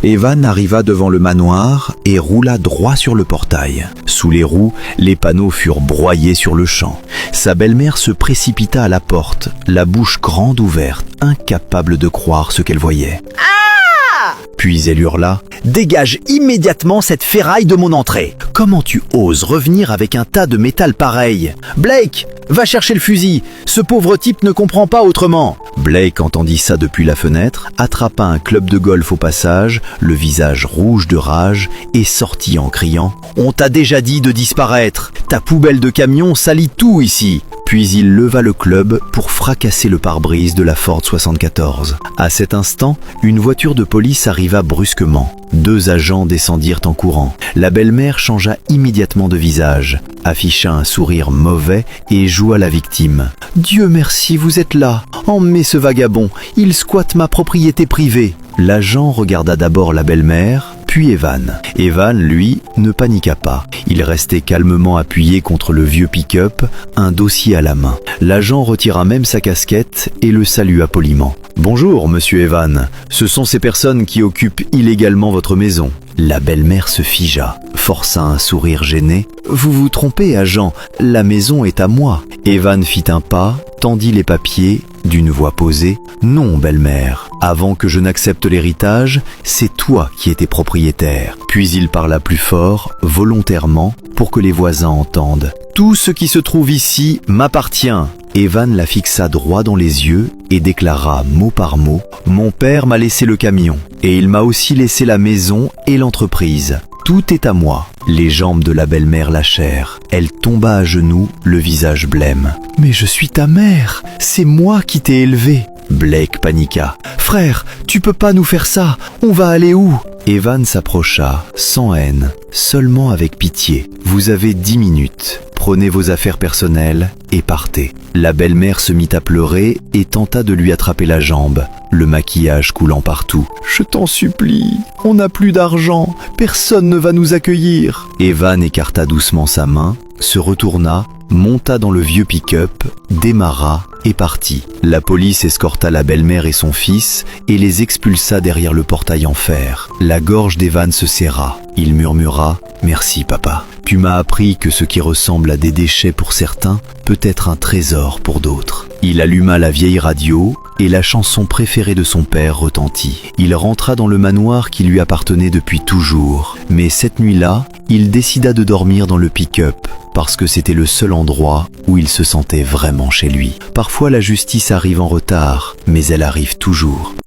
Evan arriva devant le manoir et roula droit sur le portail. Sous les roues, les panneaux furent broyés sur le champ. Sa belle-mère se précipita à la porte, la bouche grande ouverte, incapable de croire ce qu'elle voyait. Puis elle hurla « Dégage immédiatement cette ferraille de mon entrée! Comment tu oses revenir avec un tas de métal pareil? Blake, va chercher le fusil! Ce pauvre type ne comprend pas autrement !» Blake entendit ça depuis la fenêtre, attrapa un club de golf au passage, le visage rouge de rage, et sortit en criant « On t'a déjà dit de disparaître! Ta poubelle de camion salit tout ici !» Puis il leva le club pour fracasser le pare-brise de la Ford 74. À cet instant, une voiture de police arriva brusquement. 2 agents descendirent en courant. La belle-mère changea immédiatement de visage, afficha un sourire mauvais et joua la victime. « Dieu merci, vous êtes là. Emmenez ce vagabond, il squatte ma propriété privée. » L'agent regarda d'abord la belle-mère, puis Evan. Evan, lui, ne paniqua pas. Il restait calmement appuyé contre le vieux pick-up, un dossier à la main. L'agent retira même sa casquette et le salua poliment. « Bonjour, monsieur Evan. Ce sont ces personnes qui occupent illégalement votre maison. » La belle-mère se figea, força un sourire gêné. « Vous vous trompez, agent. La maison est à moi. » Evan fit un pas, tendit les papiers, d'une voix posée. « Non, belle-mère. Avant que je n'accepte l'héritage, c'est toi qui étais propriétaire. » Puis il parla plus fort, volontairement, pour que les voisins entendent. « Tout ce qui se trouve ici m'appartient. » Evan la fixa droit dans les yeux et déclara mot par mot « Mon père m'a laissé le camion et il m'a aussi laissé la maison et l'entreprise. Tout est à moi. » Les jambes de la belle-mère lâchèrent. Elle tomba à genoux, le visage blême. « Mais je suis ta mère, c'est moi qui t'ai élevée. » Blake paniqua. « Frère, tu peux pas nous faire ça, on va aller où ?» Evan s'approcha, sans haine, seulement avec pitié. « Vous avez 10 minutes. Prenez vos affaires personnelles et partez. » La belle-mère se mit à pleurer et tenta de lui attraper la jambe, le maquillage coulant partout. « Je t'en supplie, on n'a plus d'argent, personne ne va nous accueillir. » Evan écarta doucement sa main, se retourna, monta dans le vieux pick-up, démarra et partit. La police escorta la belle-mère et son fils et les expulsa derrière le portail en fer. La gorge d'Evan se serra. Il murmura « Merci papa. Tu m'as appris que ce qui ressemble à des déchets pour certains peut être un trésor pour d'autres. » Il alluma la vieille radio et la chanson préférée de son père retentit. Il rentra dans le manoir qui lui appartenait depuis toujours. Mais cette nuit-là, il décida de dormir dans le pick-up parce que c'était le seul endroit où il se sentait vraiment chez lui. Parfois la justice arrive en retard, mais elle arrive toujours.